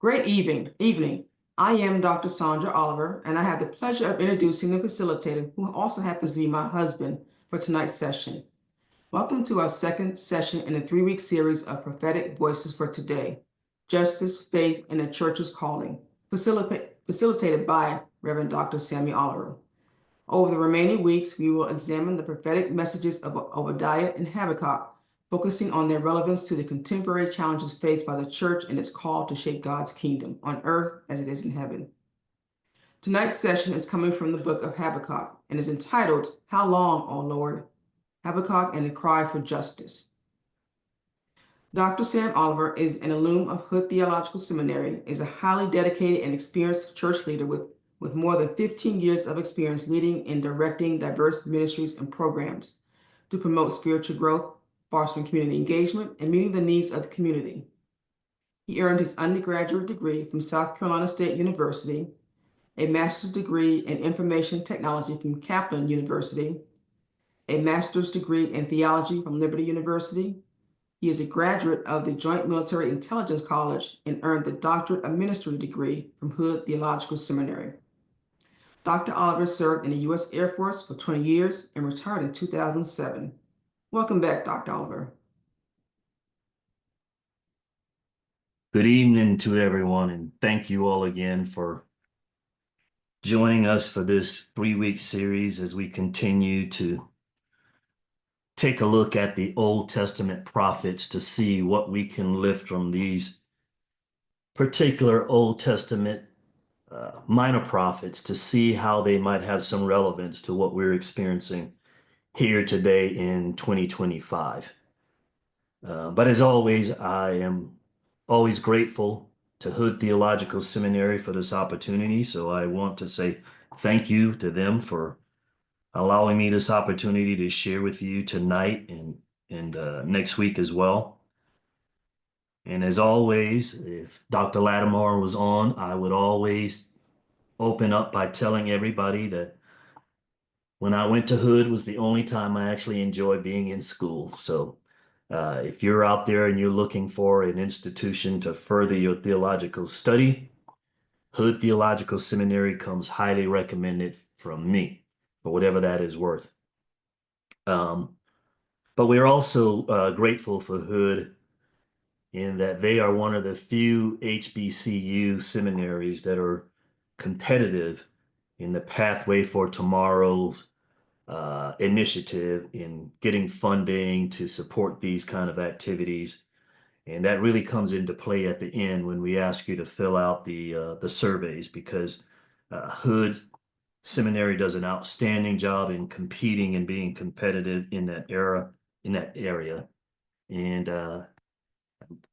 Great evening. I am Dr. Sandra Oliver, and I have the pleasure of introducing the facilitator, who also happens to be my husband, for tonight's session. Welcome to our second session in a 3-week series of prophetic voices for today, Justice, Faith, and the Church's Calling, facilitated by Reverend Dr. Samuel Oliver. Over the remaining weeks, we will examine the prophetic messages of Obadiah and Habakkuk, focusing on their relevance to the contemporary challenges faced by the church and its call to shape God's kingdom on earth as it is in heaven. Tonight's session is coming from the book of Habakkuk and is entitled, How Long, O Lord? Habakkuk and the Cry for Justice. Dr. Sam Oliver is an alum of Hood Theological Seminary, is a highly dedicated and experienced church leader with more than 15 years of experience leading and directing diverse ministries and programs to promote spiritual growth, fostering community engagement, and meeting the needs of the community. He earned his undergraduate degree from South Carolina State University, a master's degree in information technology from Kaplan University, a master's degree in theology from Liberty University. He is a graduate of the Joint Military Intelligence College and earned the Doctorate of Ministry degree from Hood Theological Seminary. Dr. Oliver served in the U.S. Air Force for 20 years and retired in 2007. Welcome back, Dr. Oliver. Good evening to everyone, and thank you all again for joining us for this 3-week series as we continue to take a look at the Old Testament prophets to see what we can lift from these particular Old Testament minor prophets to see how they might have some relevance to what we're experiencing here today in 2025. But as always, I am always grateful to Hood Theological Seminary for this opportunity. So I want to say thank you to them for allowing me this opportunity to share with you tonight and next week as well. And as always, if Dr. Lattimore was on, I would always open up by telling everybody that when I went to Hood was the only time I actually enjoyed being in school. So if you're out there and you're looking for an institution to further your theological study, Hood Theological Seminary comes highly recommended from me, for whatever that is worth. But we're also grateful for Hood in that they are one of the few HBCU seminaries that are competitive in the Pathway for Tomorrow's initiative in getting funding to support these kind of activities. And that really comes into play at the end when we ask you to fill out the surveys, because Hood Seminary does an outstanding job in competing and being competitive in that area. And I'd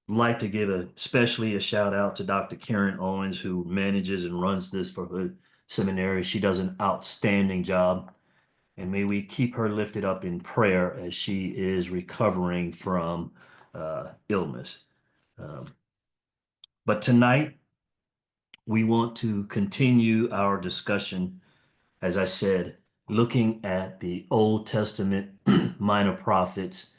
like to give especially a shout out to Dr. Karen Owens, who manages and runs this for Hood Seminary. She does an outstanding job. And may we keep her lifted up in prayer as she is recovering from illness. But tonight, we want to continue our discussion, as I said, looking at the Old Testament minor prophets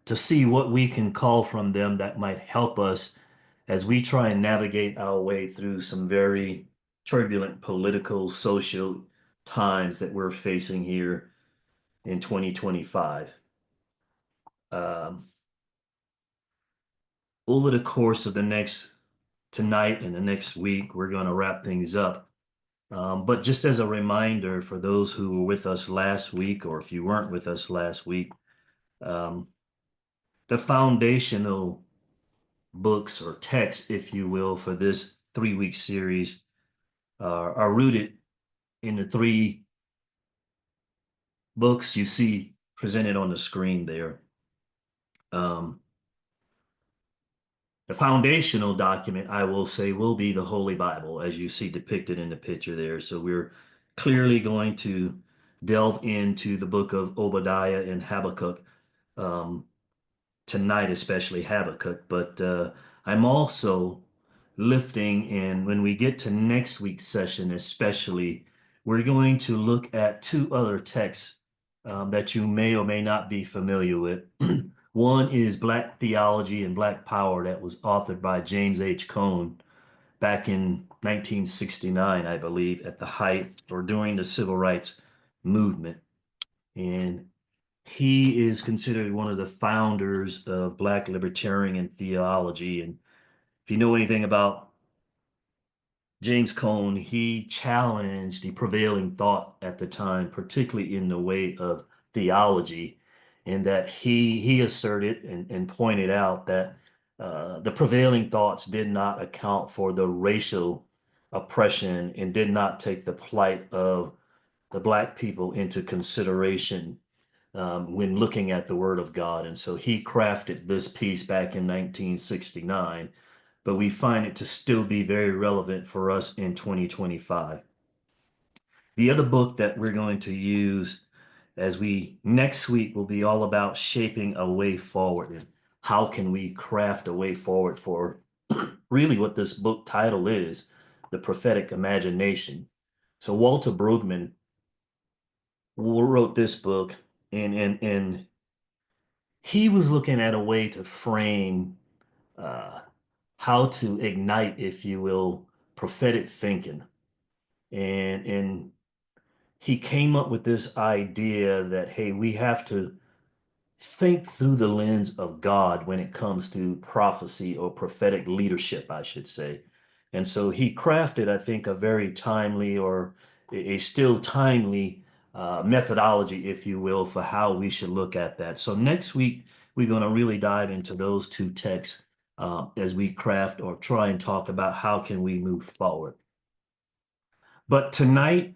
to see what we can call from them that might help us as we try and navigate our way through some very turbulent political, social times that we're facing here in 2025. Over the course of tonight and the next week, we're going to wrap things up. But just as a reminder for those who were with us last week, or if you weren't with us last week, the foundational books or texts, if you will, for this 3-week series are rooted in the 3 books you see presented on the screen there. The foundational document, I will say, will be the Holy Bible, as you see depicted in the picture there. So we're clearly going to delve into the book of Obadiah and Habakkuk tonight, especially Habakkuk. But I'm also lifting, and when we get to next week's session especially, we're going to look at 2 other texts that you may or may not be familiar with. One is Black Theology and Black Power, that was authored by James H. Cone back in 1969, I believe, at the height or during the civil rights movement. And he is considered one of the founders of Black libertarian theology. And if you know anything about James Cone, he challenged the prevailing thought at the time, particularly in the way of theology, in that he asserted and pointed out that the prevailing thoughts did not account for the racial oppression and did not take the plight of the Black people into consideration when looking at the Word of God. And so he crafted this piece back in 1969, but we find it to still be very relevant for us in 2025. The other book that we're going to use as we next week will be all about shaping a way forward and how can we craft a way forward for really what this book title is, The Prophetic Imagination. So Walter Brueggemann wrote this book, and he was looking at a way to frame uh, how to ignite, if you will, prophetic thinking. And he came up with this idea that, hey, we have to think through the lens of God when it comes to prophecy or prophetic leadership, I should say. And so he crafted, I think, a very timely or a still timely methodology, if you will, for how we should look at that. So next week, we're going to really dive into those two texts as we craft or try and talk about how can we move forward. But tonight,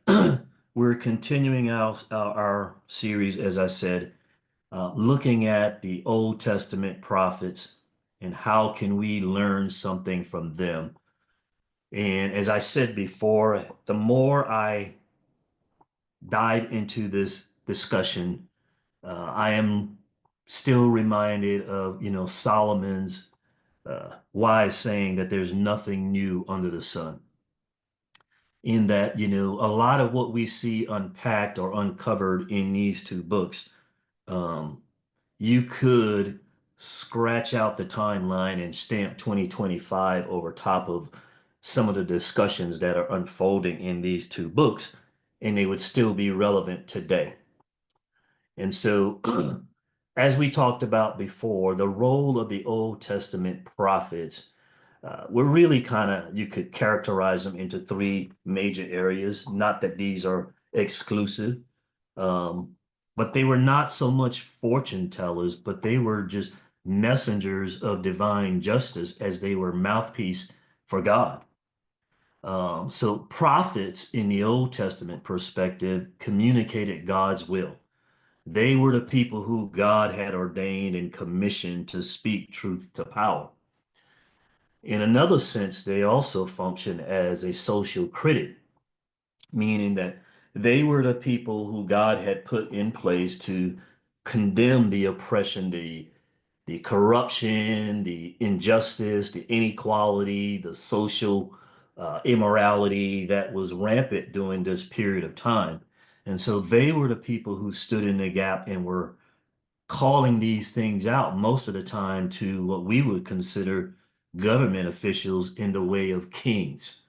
we're continuing our series, as I said, looking at the Old Testament prophets and how can we learn something from them. And as I said before, the more I dive into this discussion, I am still reminded of, Solomon's wise saying that there's nothing new under the sun. In that, a lot of what we see unpacked or uncovered in these two books, um, you could scratch out the timeline and stamp 2025 over top of some of the discussions that are unfolding in these two books, and they would still be relevant today. And so, as we talked about before, the role of the Old Testament prophets were really kind of, you could characterize them into three major areas. Not that these are exclusive, um, but they were not so much fortune tellers, but they were just messengers of divine justice as they were mouthpiece for God. So prophets in the Old Testament perspective communicated God's will. They were the people who God had ordained and commissioned to speak truth to power. In another sense, they also function as a social critic, meaning that they were the people who God had put in place to condemn the oppression, the corruption, the injustice, the inequality, the social immorality that was rampant during this period of time. And so they were the people who stood in the gap and were calling these things out most of the time to what we would consider government officials in the way of kings.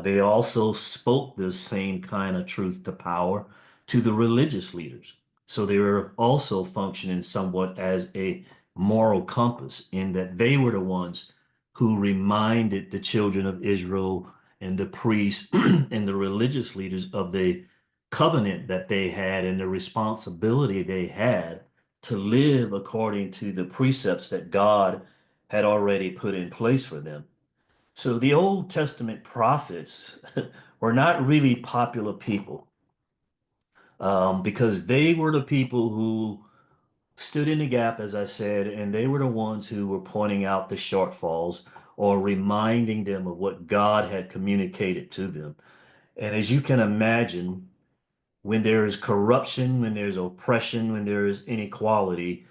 They also spoke this same kind of truth to power to the religious leaders. So they were also functioning somewhat as a moral compass in that they were the ones who reminded the children of Israel and the priests and the religious leaders of the covenant that they had and the responsibility they had to live according to the precepts that God had already put in place for them. So the Old Testament prophets were not really popular people because they were the people who stood in the gap, as I said, and they were the ones who were pointing out the shortfalls or reminding them of what God had communicated to them. And as you can imagine, when there is corruption, when there's oppression, when there is inequality,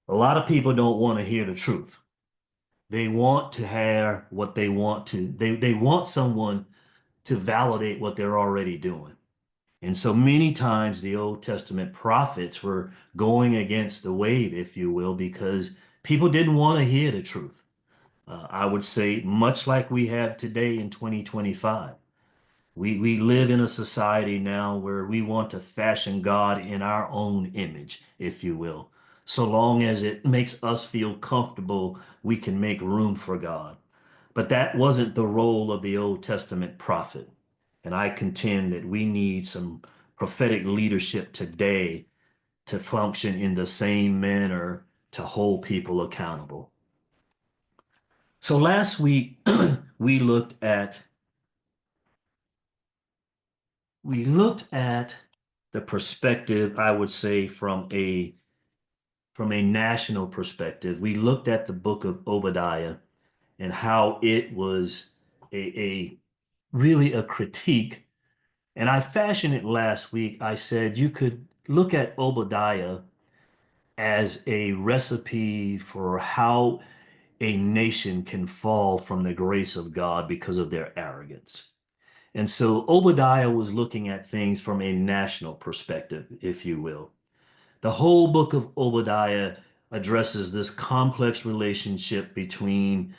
a lot of people don't want to hear the truth. They want to hear what they want to. They want someone to validate what they're already doing. And so many times the Old Testament prophets were going against the wave, if you will, because people didn't want to hear the truth. I would say much like we have today in 2025. We live in a society now where we want to fashion God in our own image, if you will. So long as it makes us feel comfortable, we can make room for God. But that wasn't the role of the Old Testament prophet. And I contend that we need some prophetic leadership today to function in the same manner to hold people accountable. So last week we looked at the perspective, I would say, from a national perspective. We looked at the book of Obadiah and how it was a really a critique. And I fashioned it last week. I said you could look at Obadiah as a recipe for how a nation can fall from the grace of God because of their arrogance. And so Obadiah was looking at things from a national perspective, if you will. The whole book of Obadiah addresses this complex relationship between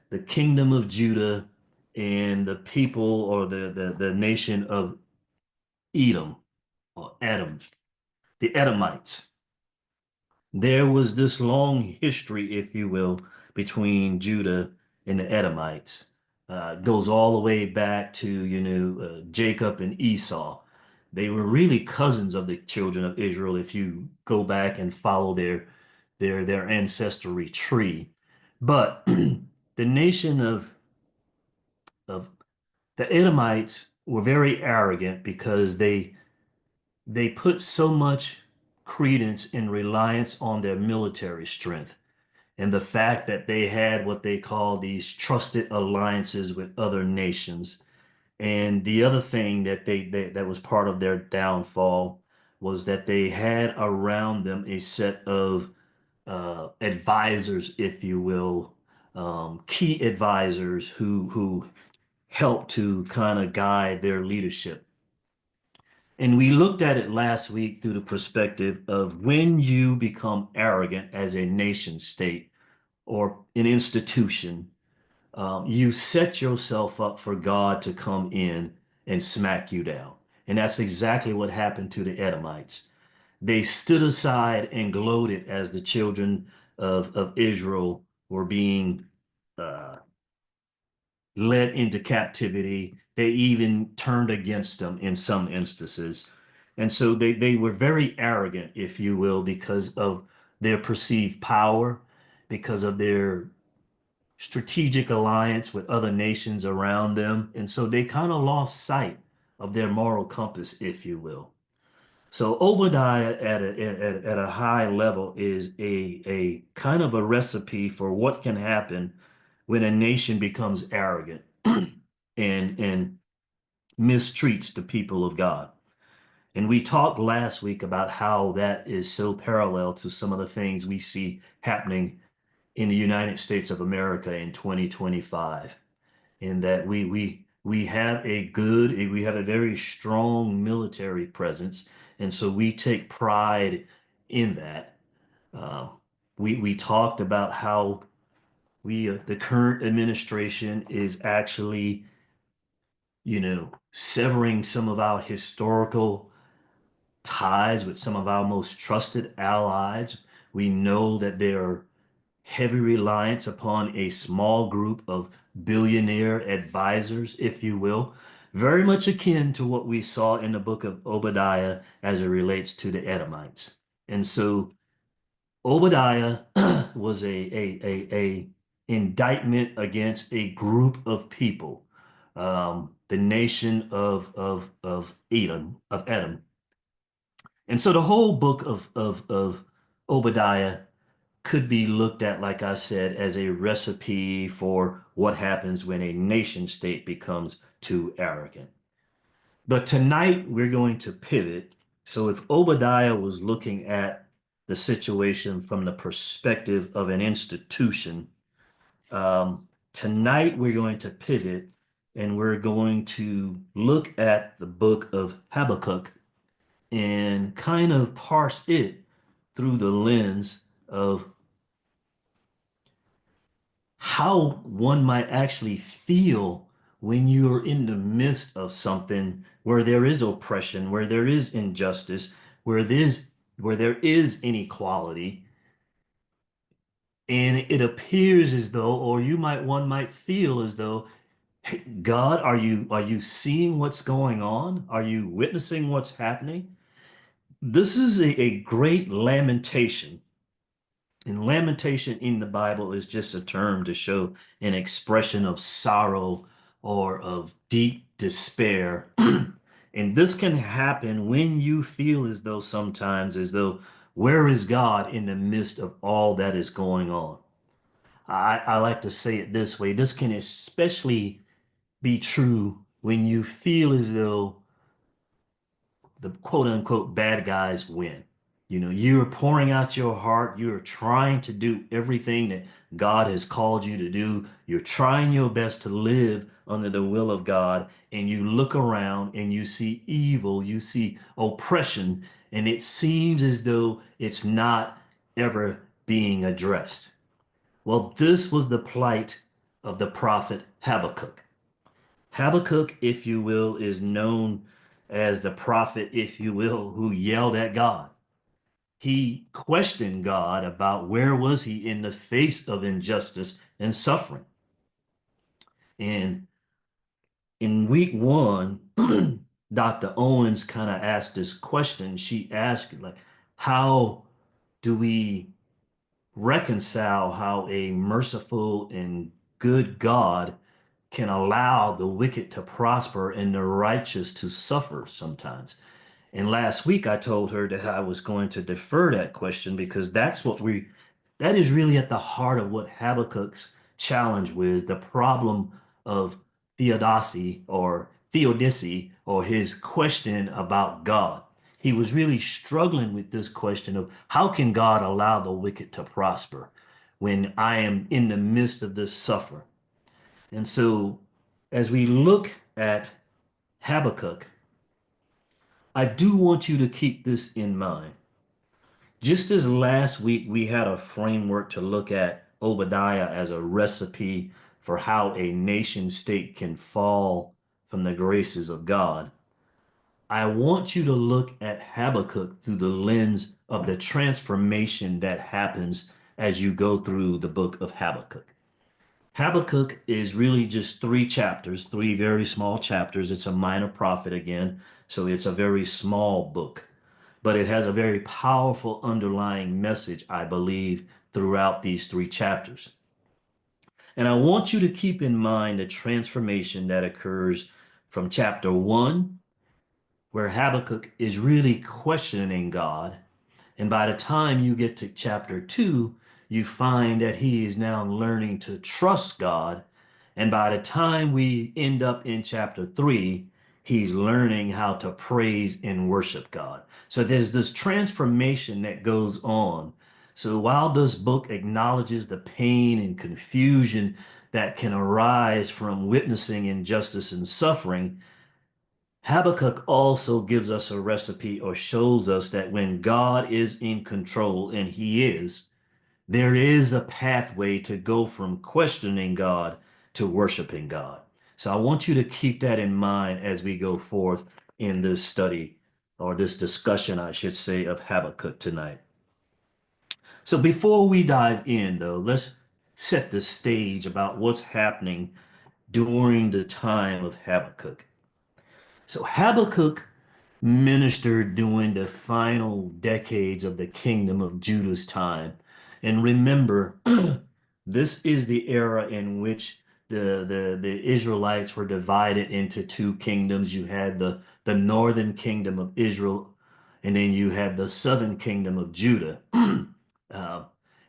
the kingdom of Judah and the people or the nation of Edom or Edom, the Edomites. There was this long history, if you will, between Judah and the Edomites. It goes all the way back to, Jacob and Esau. They were really cousins of the children of Israel if you go back and follow their ancestry tree. But the nation of the Edomites were very arrogant because they put so much credence and reliance on their military strength and the fact that they had what they call these trusted alliances with other nations. And the other thing that was part of their downfall was that they had around them a set of advisors, if you will, key advisors who helped to kind of guide their leadership. And we looked at it last week through the perspective of when you become arrogant as a nation state or an institution, you set yourself up for God to come in and smack you down. And that's exactly what happened to the Edomites. They stood aside and gloated as the children of Israel were being uh, led into captivity. They even turned against them in some instances. And so they were very arrogant, if you will, because of their perceived power, because of their strategic alliance with other nations around them. And so they kind of lost sight of their moral compass, if you will. So Obadiah at a high level is a kind of a recipe for what can happen when a nation becomes arrogant and mistreats the people of God. And we talked last week about how that is so parallel to some of the things we see happening in the United States of America in 2025, in that we have we have a very strong military presence, and so we take pride in that. Uh, we talked about how the current administration is actually, severing some of our historical ties with some of our most trusted allies. We know that there are heavy reliance upon a small group of billionaire advisors, if you will, very much akin to what we saw in the book of Obadiah as it relates to the Edomites. And so Obadiah was a indictment against a group of people, the nation of Edom. And so the whole book of Obadiah could be looked at, like I said, as a recipe for what happens when a nation state becomes too arrogant. But tonight we're going to pivot. So if Obadiah was looking at the situation from the perspective of an institution, tonight we're going to pivot and we're going to look at the book of Habakkuk and kind of parse it through the lens of how one might actually feel when you're in the midst of something where there is oppression, where there is injustice, where there is inequality, and it appears as though, or one might feel as though, "Hey, God, are you seeing what's going on? Are you witnessing what's happening?" This is a great lamentation. And lamentation in the Bible is just a term to show an expression of sorrow or of deep despair. And this can happen when you feel as though sometimes, as though, where is God in the midst of all that is going on? I like to say it this way. This can especially be true when you feel as though the quote unquote bad guys win. You know, you're pouring out your heart. You're trying to do everything that God has called you to do. You're trying your best to live under the will of God. And you look around and you see evil, you see oppression, and it seems as though it's not ever being addressed. Well, this was the plight of the prophet Habakkuk. Habakkuk, if you will, is known as the prophet, if you will, who yelled at God. He questioned God about where was he in the face of injustice and suffering. And in week one, Dr. Owens kind of asked this question. She asked, like, how do we reconcile how a merciful and good God can allow the wicked to prosper and the righteous to suffer sometimes? And last week I told her that I was going to defer that question because that is really at the heart of what Habakkuk's challenge was, the problem of theodicy or his question about God. He was really struggling with this question of how can God allow the wicked to prosper when I am in the midst of this suffering? And so as we look at Habakkuk, I do want you to keep this in mind. Just as last week we had a framework to look at Obadiah as a recipe for how a nation state can fall from the graces of God, I want you to look at Habakkuk through the lens of the transformation that happens as you go through the book of Habakkuk. Habakkuk is really just three chapters, three very small chapters. It's a minor prophet again, so it's a very small book, but it has a very powerful underlying message, I believe, throughout these three chapters. And I want you to keep in mind the transformation that occurs from chapter 1, where Habakkuk is really questioning God. And by the time you get to chapter 2, you find that he is now learning to trust God. And by the time we end up in chapter 3, he's learning how to praise and worship God. So there's this transformation that goes on. So while this book acknowledges the pain and confusion that can arise from witnessing injustice and suffering, Habakkuk also gives us a recipe or shows us that when God is in control, and he is, there is a pathway to go from questioning God to worshiping God. So I want you to keep that in mind as we go forth in this study, or this discussion, I should say, of Habakkuk tonight. So before we dive in, though, let's set the stage about what's happening during the time of Habakkuk. So Habakkuk ministered during the final decades of the kingdom of Judah's time. And remember, this is the era in which the Israelites were divided into two kingdoms. You had the northern kingdom of Israel, and then you had the southern kingdom of Judah. Uh,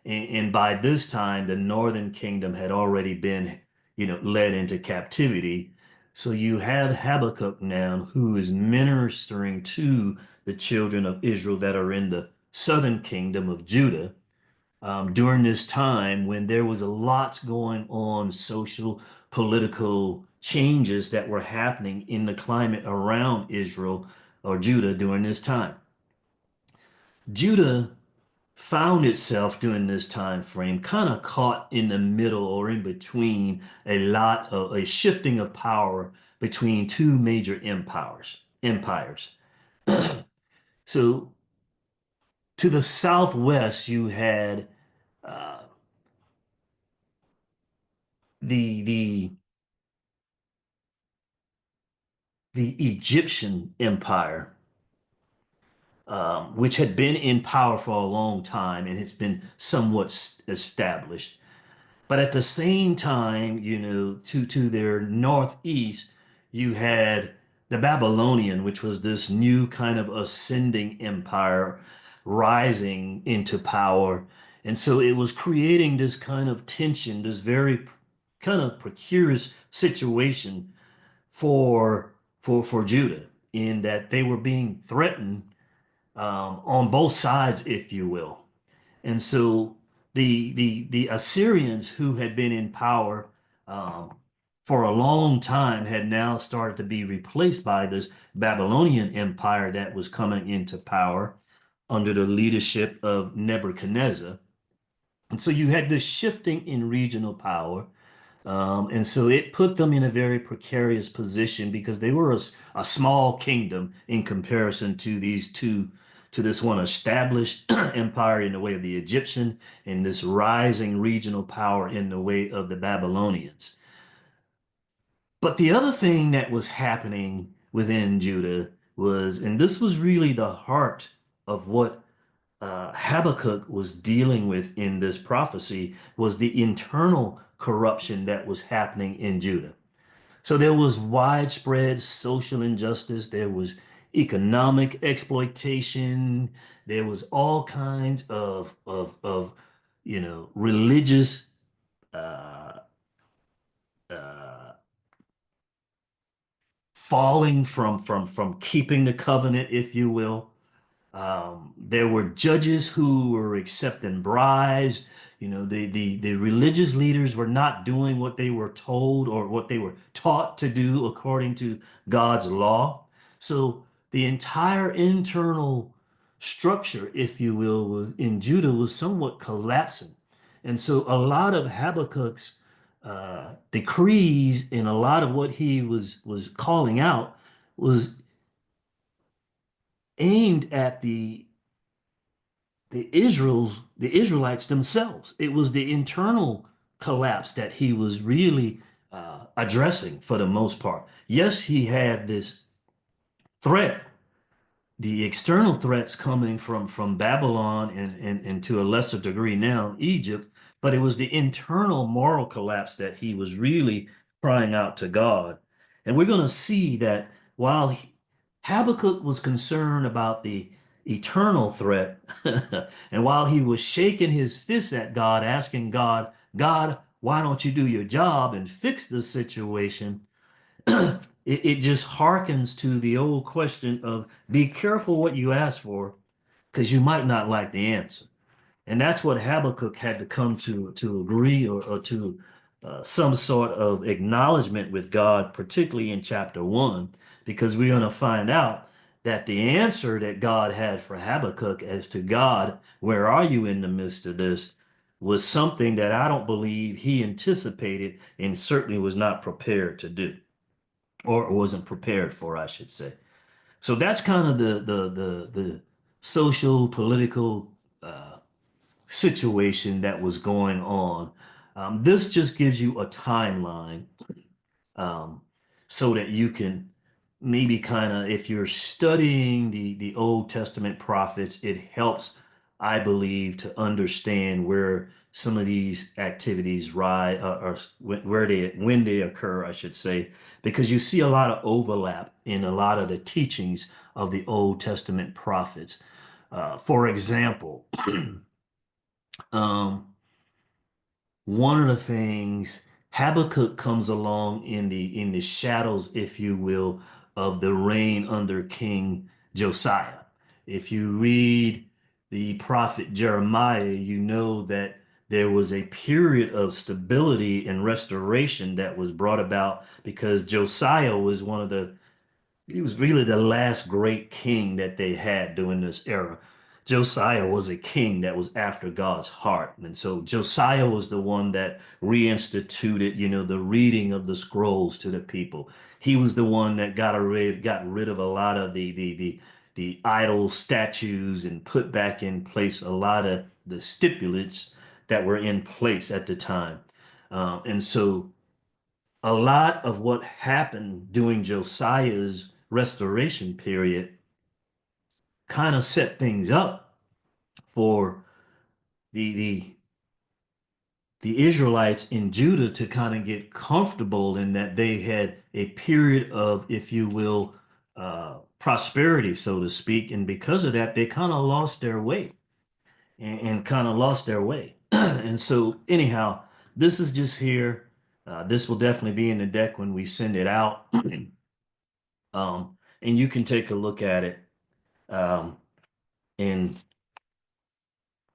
and by this time, the northern kingdom had already been, led into captivity. So you have Habakkuk now who is ministering to the children of Israel that are in the southern kingdom of Judah during this time when there was a lot going on, social, political changes that were happening in the climate around Israel or Judah during this time. Judah found itself during this time frame kind of caught in the middle or in between a shifting of power between two major empires. So to the southwest, you had uh, the the Egyptian Empire, which had been in power for a long time and has been somewhat established. But at the same time, to their northeast, you had the Babylonian, which was this new kind of ascending empire rising into power. And so it was creating this kind of tension, this very kind of precarious situation for for Judah, in that they were being threatened on both sides, if you will. And so the Assyrians, who had been in power um, for a long time, had now started to be replaced by this Babylonian empire that was coming into power under the leadership of Nebuchadnezzar. And so you had this shifting in regional power. And so it put them in a very precarious position because they were a small kingdom in comparison to to this one established empire in the way of the Egyptian and this rising regional power in the way of the Babylonians. But the other thing that was happening within Judah was, and this was really the heart of what Habakkuk was dealing with in this prophecy, was the internal corruption that was happening in Judah. So there was widespread social injustice, there was economic exploitation, there was all kinds of religious uh, uh, falling from keeping the covenant, if you will. There were judges who were accepting bribes. The religious leaders were not doing what they were told or what they were taught to do according to God's law. So the entire internal structure, if you will, in Judah was somewhat collapsing. And so a lot of Habakkuk's decrees and a lot of what he was calling out was aimed at the Israelites themselves. It was the internal collapse that he was really addressing for the most part. Yes, he had this threat, the external threats coming from Babylon and to a lesser degree now Egypt, but it was the internal moral collapse that he was really crying out to God. And we're going to see that while Habakkuk was concerned about the eternal threat, and while he was shaking his fist at God, asking God, God, why don't you do your job and fix the situation? It just harkens to the old question of be careful what you ask for, because you might not like the answer. And that's what Habakkuk had to come to agree or to some sort of acknowledgement with God, particularly in chapter 1, because we're going to find out that the answer that God had for Habakkuk as to God, where are you in the midst of this, was something that I don't believe he anticipated and certainly was not prepared to do, or wasn't prepared for, I should say. So that's kind of the social political situation that was going on. This just gives you a timeline, um, so that you can maybe kind of, if you're studying the Old Testament prophets, it helps, I believe, to understand where some of these activities rise or where they when they occur, I should say, because you see a lot of overlap in a lot of the teachings of the Old Testament prophets. For example, um, one of the things, Habakkuk comes along in the shadows, if you will, of the reign under King Josiah. If you read the prophet Jeremiah, you know that there was a period of stability and restoration that was brought about because Josiah was he was really the last great king that they had during this era. Josiah was a king that was after God's heart. And so Josiah was the one that reinstituted, the reading of the scrolls to the people. He was the one that got rid of a lot of the idol statues and put back in place a lot of the stipulates that were in place at the time. And so a lot of what happened during Josiah's restoration period kind of set things up for the the Israelites in Judah to kind of get comfortable in that they had a period of, if you will, prosperity, so to speak. And because of that, they kind of lost their way and kind of lost their way. And so, anyhow, this is just here. This will definitely be in the deck when we send it out. And you can take a look at it um, and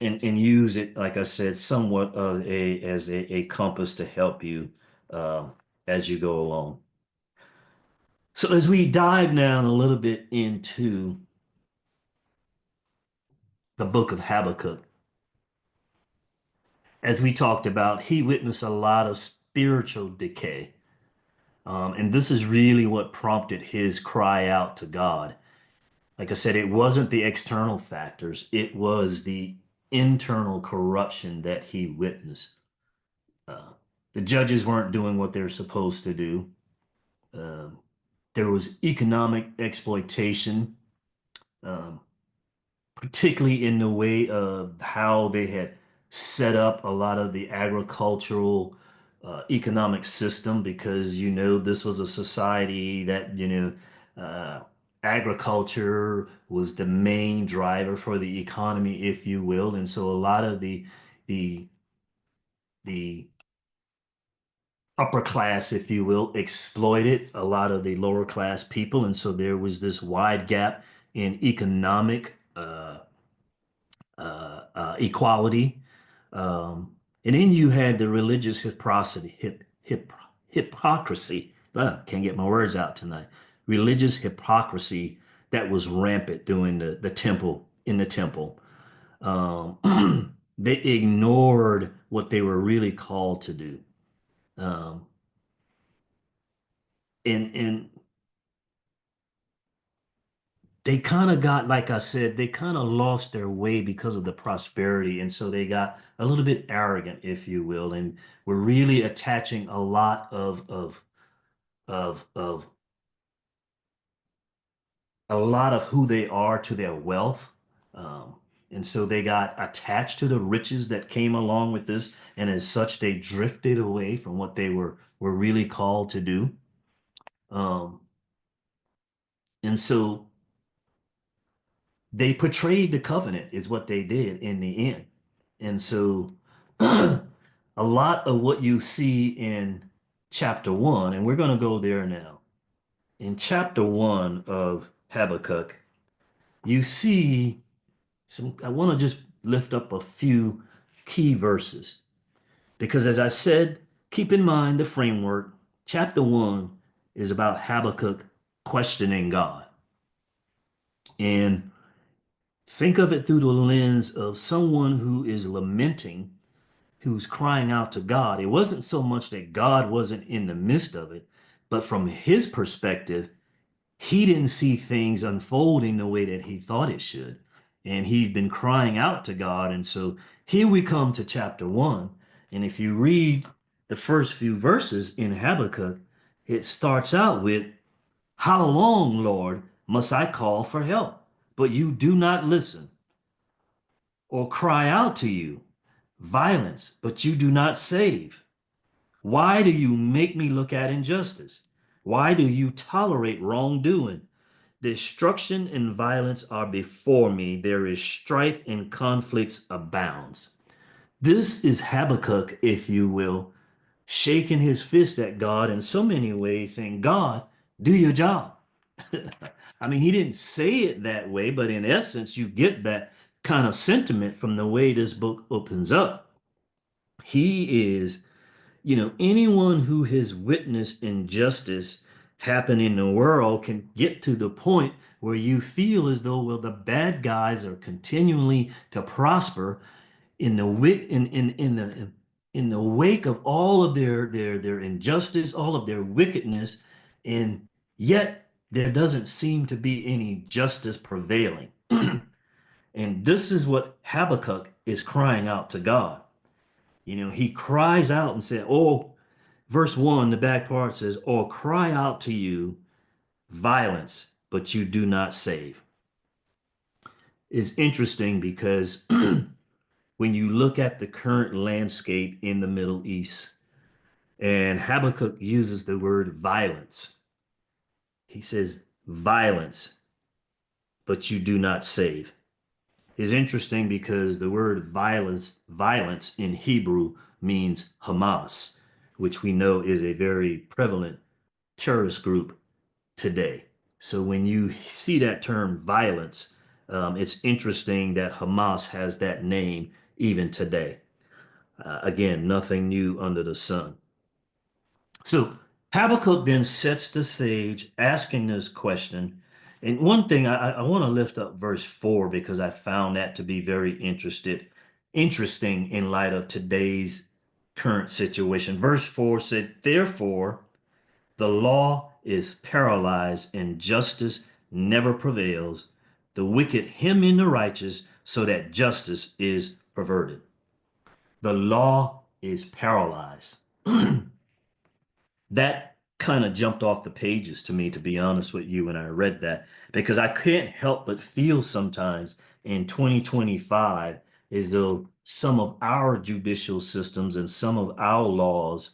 and use it, like I said, somewhat of a compass to help you as you go along. So as we dive down a little bit into the book of Habakkuk, as we talked about, he witnessed a lot of spiritual decay. And this is really what prompted his cry out to God. Like I said, it wasn't the external factors, it was the internal corruption that he witnessed. Uh, the judges weren't doing what they're supposed to do. Um, there was economic exploitation, um, particularly in the way of how they had set up a lot of the agricultural economic system, because this was a society that agriculture was the main driver for the economy, if you will, and so a lot of the the upper class, if you will, exploited a lot of the lower class people. And so there was this wide gap in economic equality. And then you had the religious hypocrisy. Can't get my words out tonight. Religious hypocrisy that was rampant during the temple, in the temple. They ignored what they were really called to do. Um, and they kind of got, like I said, they kind of lost their way because of the prosperity. And so they got a little bit arrogant, if you will, and were really attaching a lot of a lot of who they are to their wealth. Um, and so they got attached to the riches that came along with this. And as such, they drifted away from what they were really called to do. Um, and so they portrayed the covenant is what they did in the end. And so a lot of what you see in chapter one, and we're going to go there now. In chapter one of Habakkuk, you see I want to just lift up a few key verses because, as I said, keep in mind the framework. Chapter one is about Habakkuk questioning God. And think of it through the lens of someone who is lamenting, who's crying out to God. It wasn't so much that God wasn't in the midst of it, but from his perspective, he didn't see things unfolding the way that he thought it should. And he's been crying out to God. And so here we come to chapter one. And if you read the first few verses in Habakkuk, it starts out with, "How long, Lord, must I call for help, but you do not listen, or cry out to you, violence, but you do not save? Why do you make me look at injustice? Why do you tolerate wrongdoing? Destruction and violence are before me. There is strife and conflicts abounds." This is Habakkuk, if you will, shaking his fist at God in so many ways, saying, God, do your job. I mean, he didn't say it that way, but in essence, you get that kind of sentiment from the way this book opens up. He is, anyone who has witnessed injustice happen in the world can get to the point where you feel as though, well, the bad guys are continually to prosper in the in the wake of all of their injustice, all of their wickedness, and yet there doesn't seem to be any justice prevailing. And this is what Habakkuk is crying out to God. He cries out and said, "Oh," verse 1, the back part says, "Or cry out to you violence, but you do not save." It's interesting because when you look at the current landscape in the Middle East, and Habakkuk uses the word violence, he says, violence, but you do not save. Is interesting because the word violence in Hebrew means Hamas, which we know is a very prevalent terrorist group today. So when you see that term violence, it's interesting that Hamas has that name even today. Again, nothing new under the sun. So Habakkuk then sets the stage asking this question. And one thing I want to lift up verse 4 because I found that to be very interesting in light of today's current situation. Verse 4 said, "Therefore, the law is paralyzed and justice never prevails. The wicked hem in the righteous so that justice is perverted." The law is paralyzed. That kind of jumped off the pages to me, to be honest with you, when I read that, because I can't help but feel sometimes in 2025 as though some of our judicial systems and some of our laws,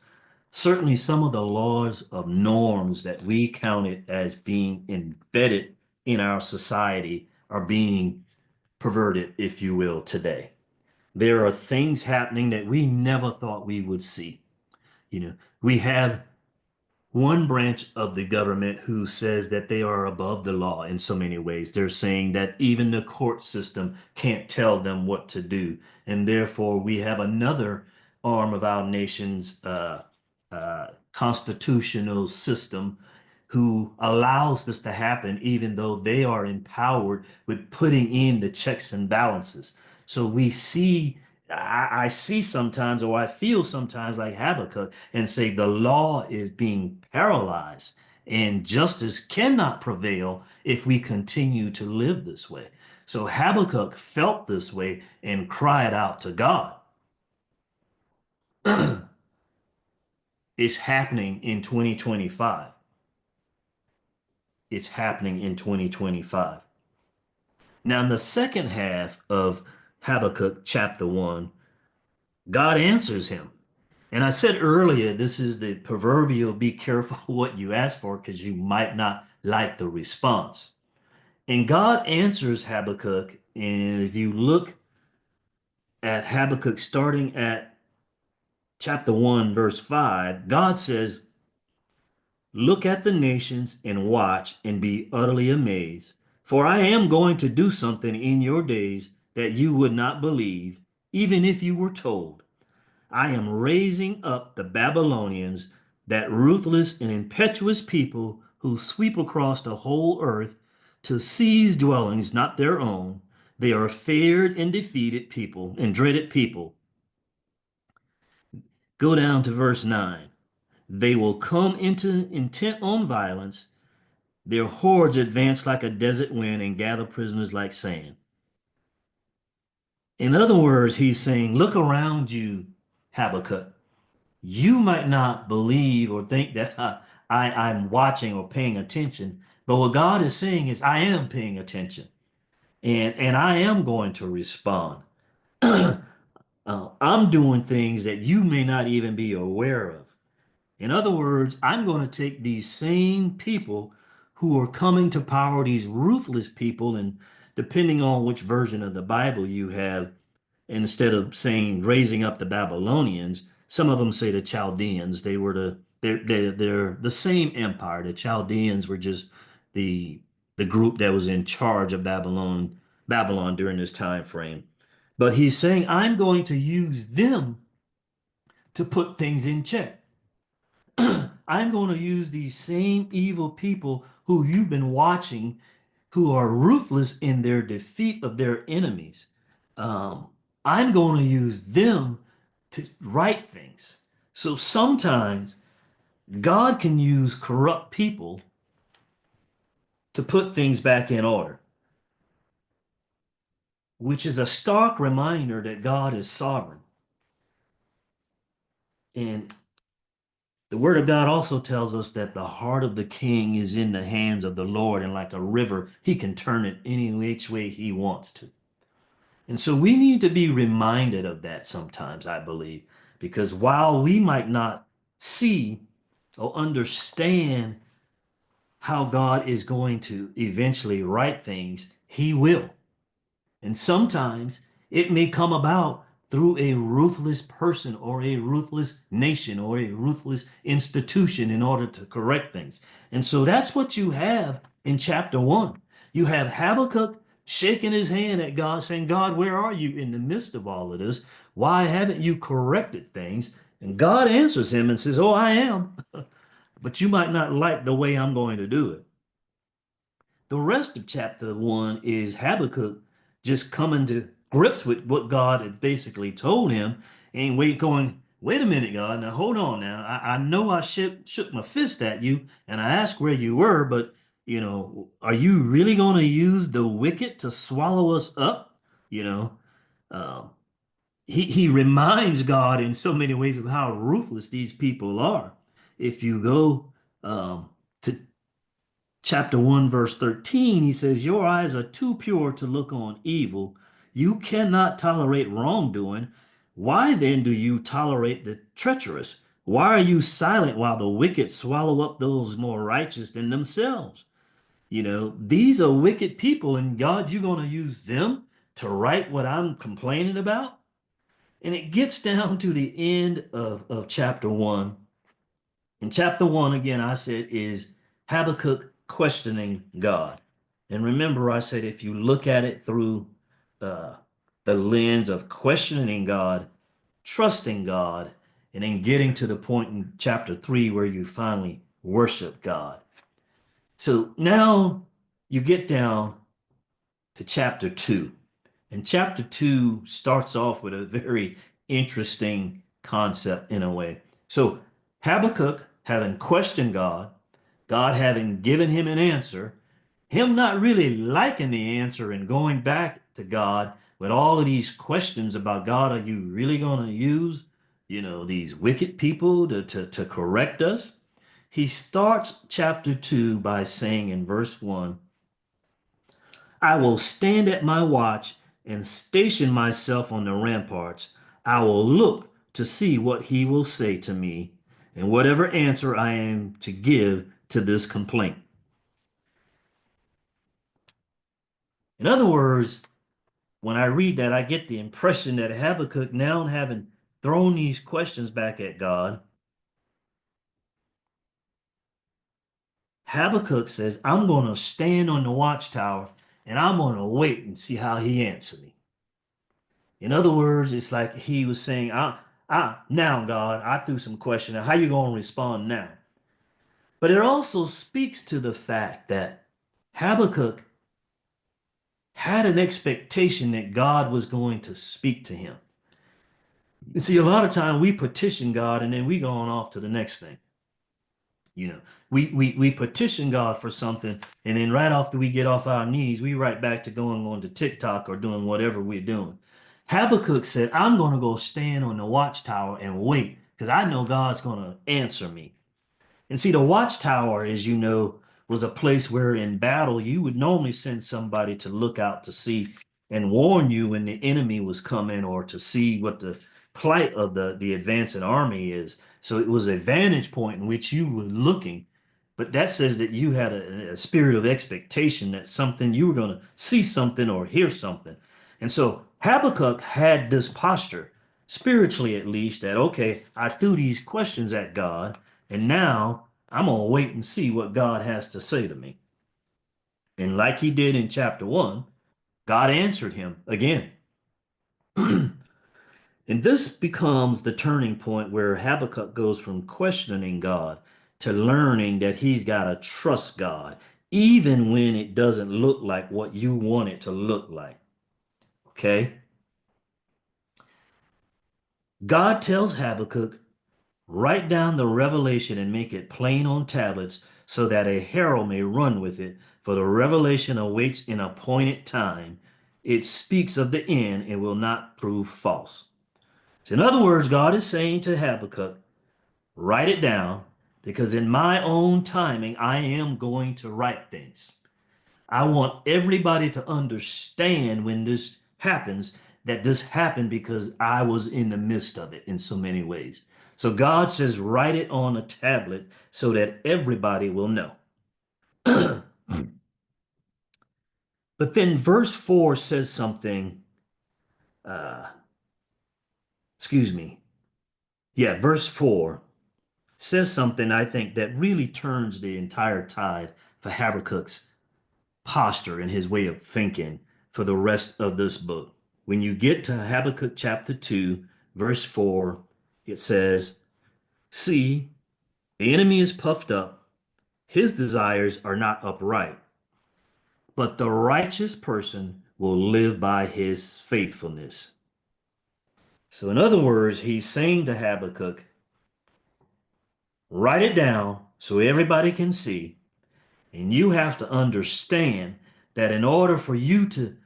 certainly some of the laws of norms that we counted as being embedded in our society, are being perverted, if you will, today. There are things happening that we never thought we would see. We have one branch of the government who says that they are above the law in so many ways. They're saying that even the court system can't tell them what to do. And therefore, we have another arm of our nation's constitutional system who allows this to happen, even though they are empowered with putting in the checks and balances. So we see, I see sometimes, or I feel sometimes like Habakkuk, and say the law is being paralyzed and justice cannot prevail if we continue to live this way. So Habakkuk felt this way and cried out to God. It's happening in 2025. It's happening in 2025. Now, in the second half of Habakkuk chapter 1, God answers him. And I said earlier, this is the proverbial be careful what you ask for because you might not like the response. And God answers Habakkuk. And if you look at Habakkuk starting at chapter 1, verse 5, God says, "Look at the nations and watch and be utterly amazed. For I am going to do something in your days that you would not believe, even if you were told. I am raising up the Babylonians, that ruthless and impetuous people who sweep across the whole earth to seize dwellings not their own. They are feared and defeated people and dreaded people." Go down to verse 9. "They will come into intent on violence. Their hordes advance like a desert wind and gather prisoners like sand." In other words, he's saying, look around you, Habakkuk. You might not believe or think that I'm watching or paying attention, but what God is saying is, I am paying attention and I am going to respond. I'm doing things that you may not even be aware of. In other words, I'm going to take these same people who are coming to power, these ruthless people, and depending on which version of the Bible you have, instead of saying raising up the Babylonians, some of them say the Chaldeans. They're the same empire. The Chaldeans were just the group that was in charge of Babylon during this time frame. But he's saying, I'm going to use them to put things in check. I'm going to use these same evil people who you've been watching, who are ruthless in their defeat of their enemies. Um, I'm going to use them to right things. So sometimes God can use corrupt people to put things back in order, which is a stark reminder that God is sovereign. And the word of God also tells us that the heart of the king is in the hands of the Lord, and like a river, he can turn it any which way he wants to. And so we need to be reminded of that sometimes, I believe, because while we might not see or understand how God is going to eventually right things, he will. And sometimes it may come about through a ruthless person or a ruthless nation or a ruthless institution in order to correct things. And so that's what you have in chapter 1. You have Habakkuk shaking his hand at God, saying, God, where are you in the midst of all of this? Why haven't you corrected things? And God answers him and says, oh, I am, but you might not like the way I'm going to do it. The rest of chapter 1 is Habakkuk just coming to grips with what God has basically told him, and wait a minute, God, now hold on now. I know I shook my fist at you and I asked where you were, but are you really going to use the wicked to swallow us up? You know, um, he reminds God in so many ways of how ruthless these people are. If you go to chapter 1, verse 13, he says, your eyes are too pure to look on evil. You cannot tolerate wrongdoing. Why then do you tolerate the treacherous? Why are you silent while the wicked swallow up those more righteous than themselves? These are wicked people, and God, you're going to use them to right what I'm complaining about? And it gets down to the end of chapter 1. In chapter 1, again, I said, is Habakkuk questioning God. And remember, I said, if you look at it through uh, the lens of questioning God, trusting God, and then getting to the point in chapter 3 where you finally worship God. So now you get down to chapter 2. And chapter 2 starts off with a very interesting concept in a way. So Habakkuk, having questioned God, God having given him an answer, him not really liking the answer and going back to God with all of these questions about God, are you really going to use, these wicked people to correct us? He starts chapter 2 by saying in verse 1, I will stand at my watch and station myself on the ramparts. I will look to see what he will say to me and whatever answer I am to give to this complaint. In other words, when I read that, I get the impression that Habakkuk, now having thrown these questions back at God, Habakkuk says, I'm going to stand on the watchtower and I'm going to wait and see how he answers me. In other words, it's like he was saying, now, God, I threw some questions. How you going to respond now? But it also speaks to the fact that Habakkuk had an expectation that God was going to speak to him. And see, a lot of time we petition God and then we go on off to the next thing. We petition God for something, and then right after we get off our knees, we right back to going on to TikTok or doing whatever we're doing. Habakkuk said, I'm going to go stand on the watchtower and wait because I know God's going to answer me. And see, the watchtower, as you know, was a place where in battle you would normally send somebody to look out to see and warn you when the enemy was coming or to see what the plight of the advancing army is. So it was a vantage point in which you were looking. But that says that you had a spirit of expectation that something you were going to see something or hear something. And so Habakkuk had this posture, spiritually at least, that, okay, I threw these questions at God, and now I'm going to wait and see what God has to say to me. And like he did in chapter 1, God answered him again. And this becomes the turning point where Habakkuk goes from questioning God to learning that he's got to trust God even when it doesn't look like what you want it to look like. Okay? God tells Habakkuk, write down the revelation and make it plain on tablets so that a herald may run with it, for the revelation awaits in appointed time. It speaks of the end and will not prove false. So in other words, God is saying to Habakkuk, write it down because in my own timing, I am going to write things. I want everybody to understand when this happens that this happened because I was in the midst of it in so many ways. So God says, write it on a tablet so that everybody will know. But then verse 4 says something, uh, excuse me. Yeah, verse 4 says something I think that really turns the entire tide for Habakkuk's posture and his way of thinking for the rest of this book. When you get to Habakkuk chapter 2, verse 4, it says, see, the enemy is puffed up, his desires are not upright, but the righteous person will live by his faithfulness. So, in other words, he's saying to Habakkuk, write it down so everybody can see. And you have to understand that in order for you to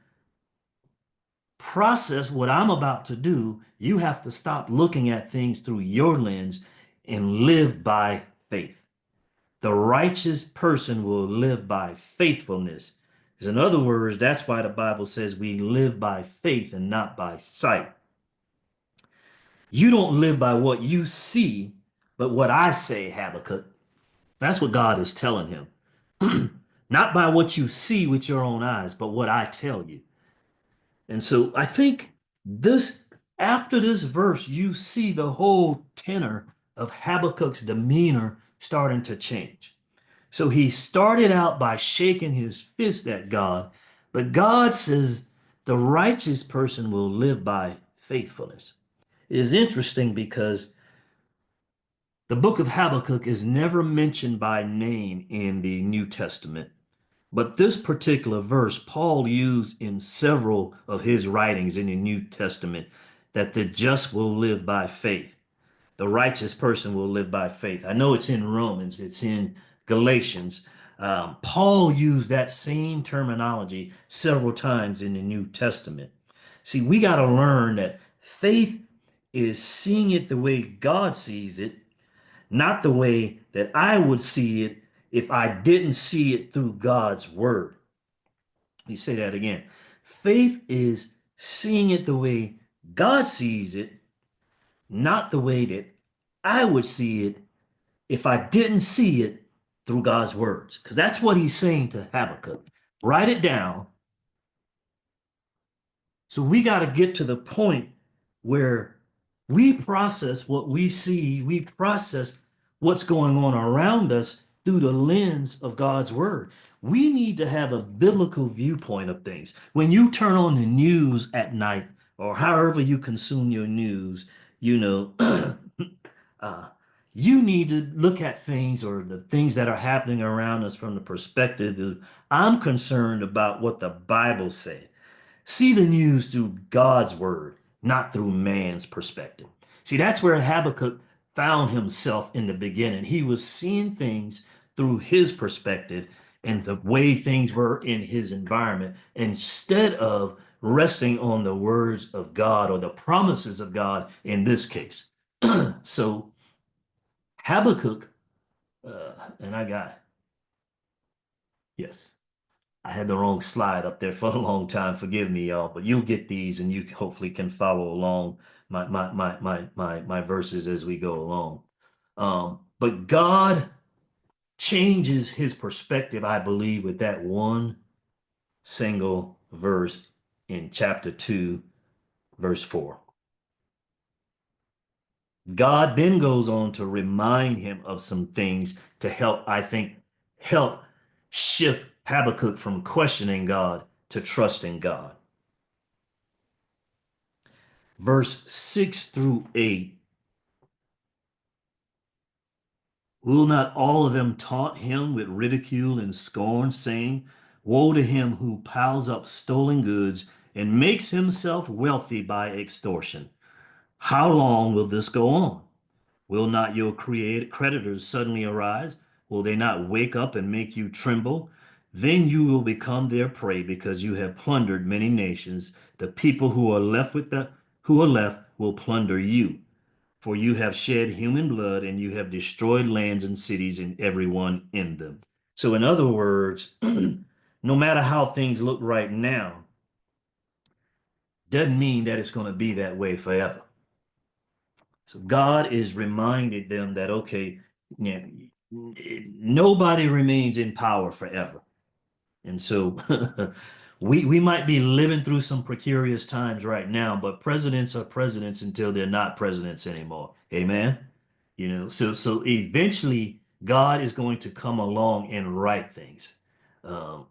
process what I'm about to do, you have to stop looking at things through your lens and live by faith. The righteous person will live by faithfulness. In other words, that's why the Bible says we live by faith and not by sight. You don't live by what you see, but what I say, Habakkuk. That's what God is telling him. Not by what you see with your own eyes, but what I tell you. And so I think this, after this verse, you see the whole tenor of Habakkuk's demeanor starting to change. So he started out by shaking his fist at God, but God says the righteous person will live by faithfulness. It is interesting because the book of Habakkuk is never mentioned by name in the New Testament. But this particular verse, Paul used in several of his writings in the New Testament that the just will live by faith. The righteous person will live by faith. I know it's in Romans, it's in Galatians. Paul used that same terminology several times in the New Testament. See, we got to learn that faith is seeing it the way God sees it, not the way that I would see it if I didn't see it through God's word. Let me say that again. Faith is seeing it the way God sees it, not the way that I would see it if I didn't see it through God's words. Because that's what he's saying to Habakkuk. Write it down. So we got to get to the point where we process what we see, we process what's going on around us through the lens of God's word. We need to have a biblical viewpoint of things. When you turn on the news at night or however you consume your news, you know, uh, you need to look at things or the things that are happening around us from the perspective of I'm concerned about what the Bible said. See the news through God's word, not through man's perspective. See, that's where Habakkuk found himself in the beginning. He was seeing things through his perspective and the way things were in his environment instead of resting on the words of God or the promises of God in this case. So Habakkuk, and I got, yes. I had the wrong slide up there for a long time. Forgive me, y'all, but you'll get these and you hopefully can follow along my verses as we go along. But God changes his perspective, I believe, with that one single verse in chapter 2, verse 4. God then goes on to remind him of some things to help, I think, help shift Habakkuk from questioning God to trusting God. Verse 6 through 8 Will not all of them taunt him with ridicule and scorn, saying, woe to him who piles up stolen goods and makes himself wealthy by extortion? How long will this go on? Will not your creditors suddenly arise? Will they not wake up and make you tremble? Then you will become their prey because you have plundered many nations. The people who are left will plunder you. For you have shed human blood and you have destroyed lands and cities and everyone in them. So, in other words, no matter how things look right now, doesn't mean that it's going to be that way forever. So God is reminding them that, okay, yeah, nobody remains in power forever. And so we might be living through some precarious times right now, but presidents are presidents until they're not presidents anymore. Amen. So eventually God is going to come along and right things. Um,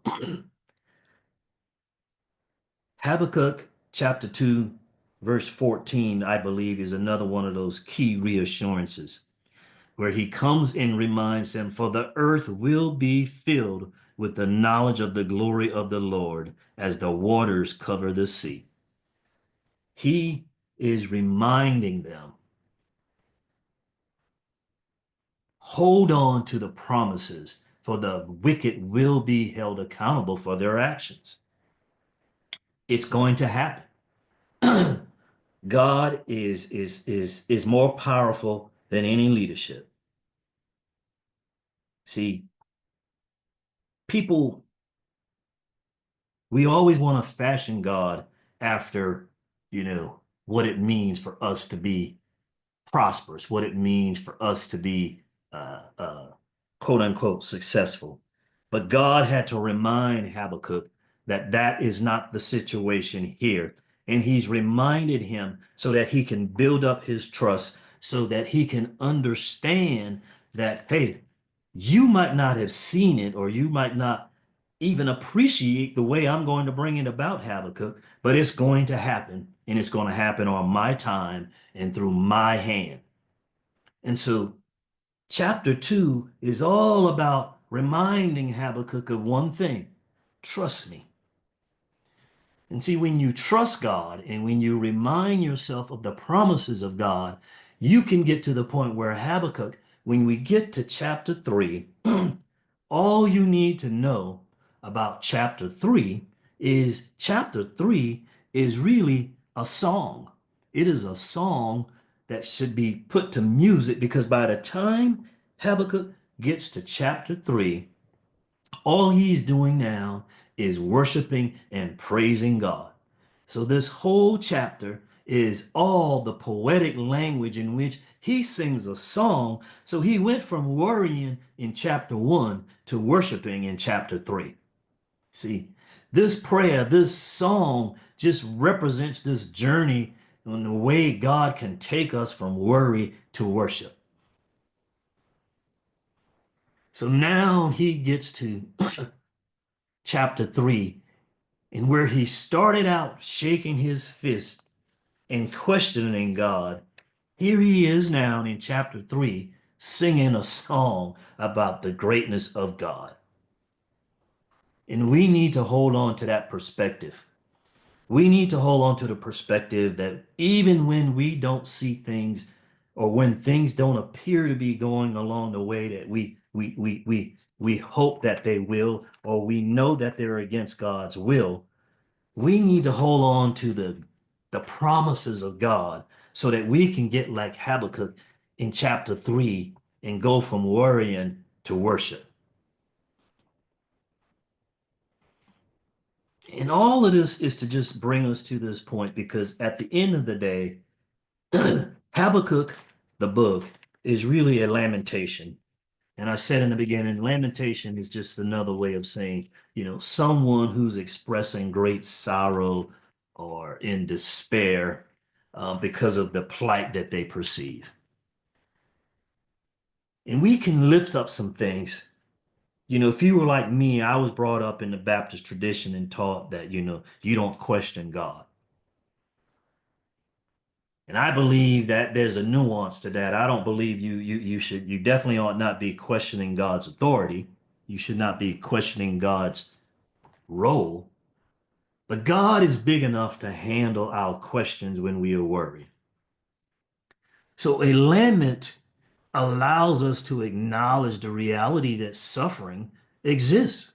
Habakkuk chapter 2, verse 14, I believe, is another one of those key reassurances, where he comes and reminds them, for the earth will be filled with the knowledge of the glory of the Lord as the waters cover the sea. He is reminding them, hold on to the promises, for the wicked will be held accountable for their actions. It's going to happen. God is more powerful than any leadership. See, people, we always want to fashion God after, what it means for us to be prosperous, what it means for us to be quote unquote successful. But God had to remind Habakkuk that that is not the situation here. And he's reminded him so that he can build up his trust, so that he can understand that, hey, you might not have seen it, or you might not even appreciate the way I'm going to bring it about, Habakkuk, but it's going to happen, and it's going to happen on my time and through my hand. And so chapter 2 is all about reminding Habakkuk of one thing: trust me. And see, when you trust God and when you remind yourself of the promises of God, you can get to the point where Habakkuk, when we get to chapter 3, all you need to know about chapter 3 is really a song. It is a song that should be put to music, because by the time Habakkuk gets to chapter 3, all he's doing now is worshiping and praising God. So this whole chapter is all the poetic language in which he sings a song. So he went from worrying in chapter 1 to worshiping in chapter 3. See, this prayer, this song just represents this journey on the way God can take us from worry to worship. So now he gets to chapter 3, and where he started out shaking his fist and questioning God, here he is now in chapter 3 singing a song about the greatness of God. And we need to hold on to that perspective. We need to hold on to the perspective that even when we don't see things, or when things don't appear to be going along the way that we hope that they will, or we know that they're against God's will, we need to hold on to the promises of God so that we can get like Habakkuk in chapter 3 and go from worrying to worship. And all of this is to just bring us to this point, because at the end of the day, Habakkuk, the book, is really a lamentation. And I said in the beginning, lamentation is just another way of saying, someone who's expressing great sorrow or in despair because of the plight that they perceive. And we can lift up some things. If you were like me, I was brought up in the Baptist tradition and taught that, you don't question God. And I believe that there's a nuance to that. I don't believe you definitely ought not be questioning God's authority. You should not be questioning God's role. But God is big enough to handle our questions when we are worried. So a lament allows us to acknowledge the reality that suffering exists,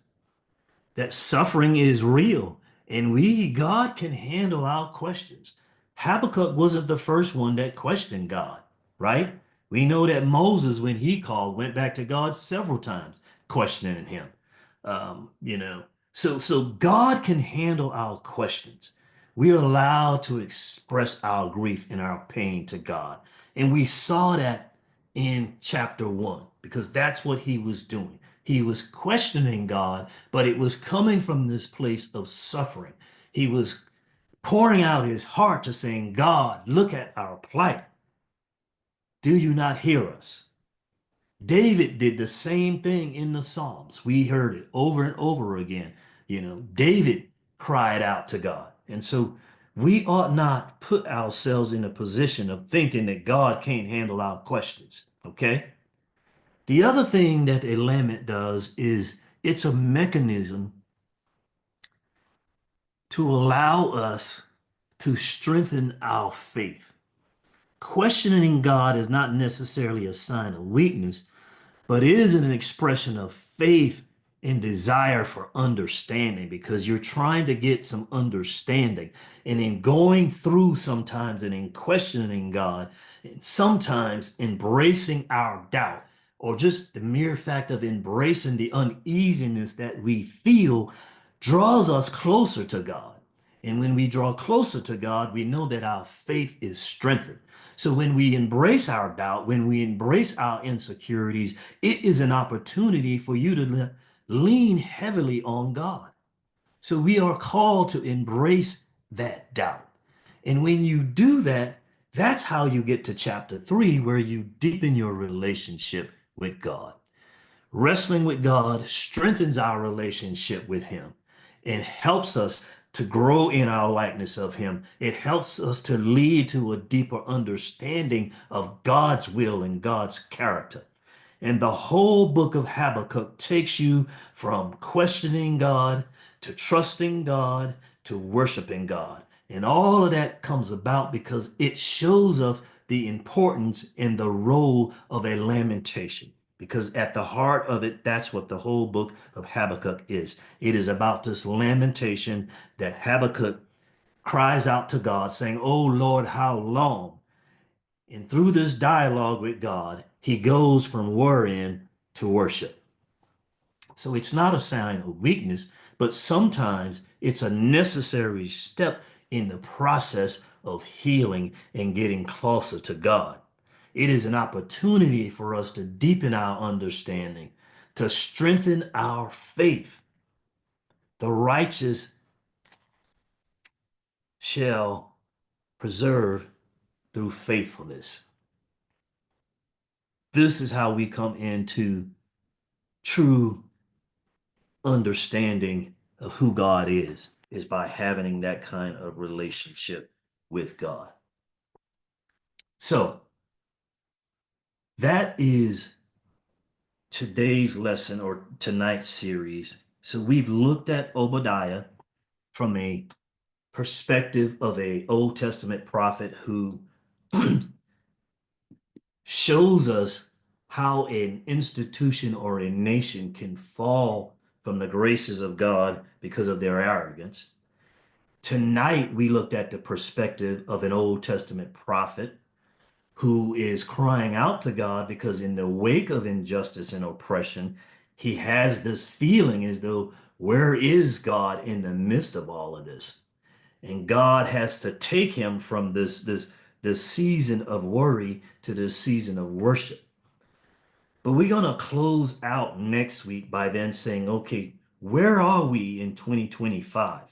that suffering is real, and God can handle our questions. Habakkuk wasn't the first one that questioned God, right? We know that Moses, when he called, went back to God several times, questioning him. You know, so God can handle our questions. We are allowed to express our grief and our pain to God. And we saw that in chapter 1 because that's what he was doing. He was questioning God, but it was coming from this place of suffering. He was pouring out his heart to saying, God, look at our plight. Do you not hear us? David did the same thing in the Psalms. We heard it over and over again. You know, David cried out to God. And so we ought not put ourselves in a position of thinking that God can't handle our questions. Okay? The other thing that a lament does is it's a mechanism to allow us to strengthen our faith. Questioning God is not necessarily a sign of weakness, but it is an expression of faith and desire for understanding because you're trying to get some understanding. And in going through sometimes and in questioning God, and sometimes embracing our doubt, or just the mere fact of embracing the uneasiness that we feel draws us closer to God. And when we draw closer to God, we know that our faith is strengthened. So when we embrace our doubt, when we embrace our insecurities, it is an opportunity for you to lean heavily on God. So we are called to embrace that doubt. And when you do that, that's how you get to chapter 3, where you deepen your relationship with God. Wrestling with God strengthens our relationship with Him and helps us to grow in our likeness of Him. It helps us to lead to a deeper understanding of God's will and God's character. And the whole book of Habakkuk takes you from questioning God to trusting God to worshiping God. And all of that comes about because it shows us the importance and the role of a lamentation. Because at the heart of it, that's what the whole book of Habakkuk is. It is about this lamentation that Habakkuk cries out to God, saying, "Oh Lord, how long?" And through this dialogue with God, he goes from worrying to worship. So it's not a sign of weakness, but sometimes it's a necessary step in the process of healing and getting closer to God. It is an opportunity for us to deepen our understanding, to strengthen our faith. The righteous shall preserve through faithfulness. This is how we come into true understanding of who God is by having that kind of relationship with God. So that is today's lesson or tonight's series. So we've looked at Obadiah from a perspective of a Old Testament prophet who shows us how an institution or a nation can fall from the graces of God because of their arrogance. Tonight, we looked at the perspective of an Old Testament prophet who is crying out to God because in the wake of injustice and oppression, he has this feeling as though, where is God in the midst of all of this? And God has to take him from this season of worry to this season of worship. But we're going to close out next week by then saying, okay, where are we in 2025?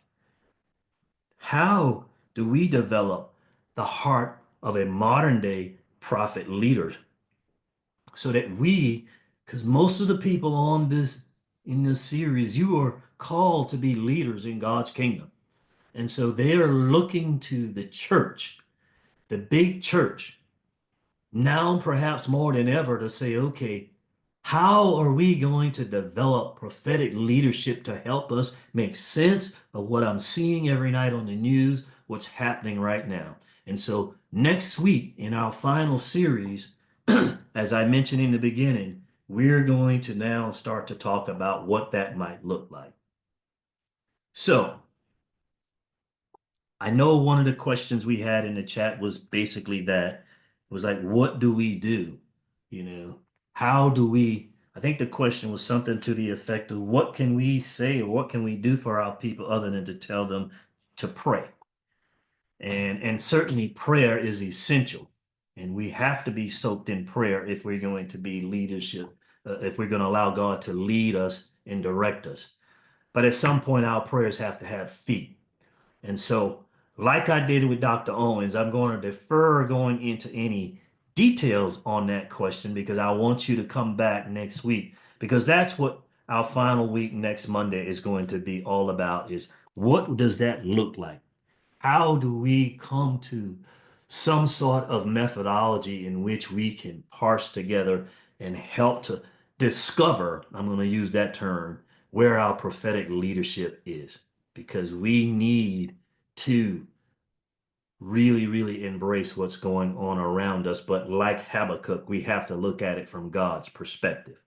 How do we develop the heart of a modern day prophet leader so that because most of the people on in this series, you are called to be leaders in God's kingdom. And so they are looking to the church the big church, now perhaps more than ever, to say, okay, how are we going to develop prophetic leadership to help us make sense of what I'm seeing every night on the news, what's happening right now? And so next week in our final series, as I mentioned in the beginning, we're going to now start to talk about what that might look like. So I know one of the questions we had in the chat was basically that. It was like, what do we do? You know, how do we, I think the question was something to the effect of what can we say or what can we do for our people other than to tell them to pray? And certainly prayer is essential. And we have to be soaked in prayer if we're going to be leadership, if we're going to allow God to lead us and direct us. But at some point, our prayers have to have feet. And so, like I did with Dr. Owens, I'm going to defer going into any details on that question because I want you to come back next week, because that's what our final week next Monday is going to be all about, is what does that look like? How do we come to some sort of methodology in which we can parse together and help to discover, I'm going to use that term, where our prophetic leadership is? Because we need to really, really embrace what's going on around us. But like Habakkuk, we have to look at it from God's perspective.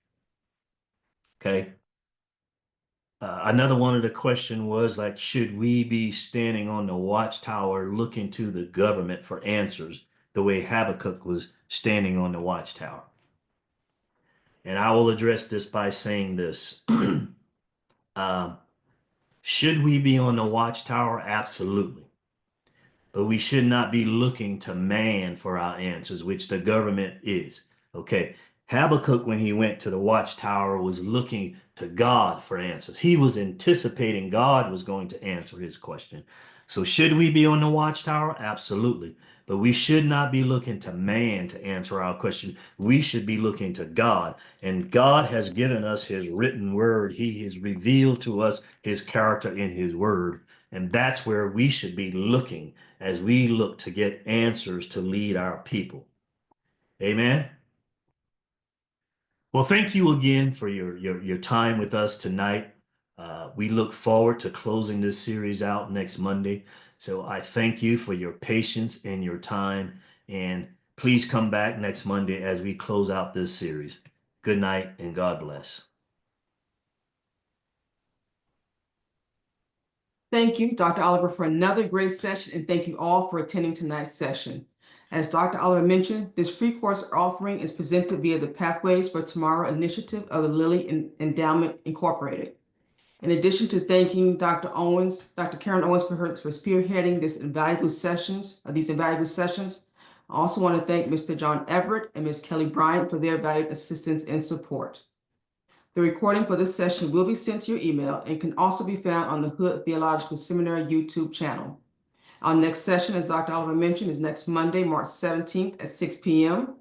Okay. Another one of the question was like, should we be standing on the watchtower looking to the government for answers the way Habakkuk was standing on the watchtower? And I will address this by saying this. Should we be on the watchtower? Absolutely. But we should not be looking to man for our answers, which the government is. Okay. Habakkuk, when he went to the watchtower, was looking to God for answers. He was anticipating God was going to answer his question. So should we be on the watchtower? Absolutely. But we should not be looking to man to answer our question. We should be looking to God. And God has given us his written word. He has revealed to us his character in his word. And that's where we should be looking as we look to get answers to lead our people. Amen. Well, thank you again for your time with us tonight. We look forward to closing this series out next Monday. So I thank you for your patience and your time. And please come back next Monday as we close out this series. Good night and God bless. Thank you, Dr. Oliver, for another great session, and thank you all for attending tonight's session. As Dr. Oliver mentioned, this free course offering is presented via the Pathways for Tomorrow initiative of the Lilly Endowment Incorporated. In addition to thanking Dr. Karen Owens for spearheading these invaluable sessions, I also want to thank Mr. John Everett and Ms. Kelly Bryant for their valued assistance and support. The recording for this session will be sent to your email and can also be found on the Hood Theological Seminary YouTube channel. Our next session, as Dr. Oliver mentioned, is next Monday, March 17th at 6 p.m.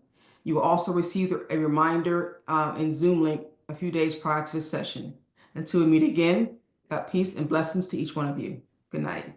You will also receive a reminder in Zoom link a few days prior to the session. Until we meet again, peace and blessings to each one of you. Good night.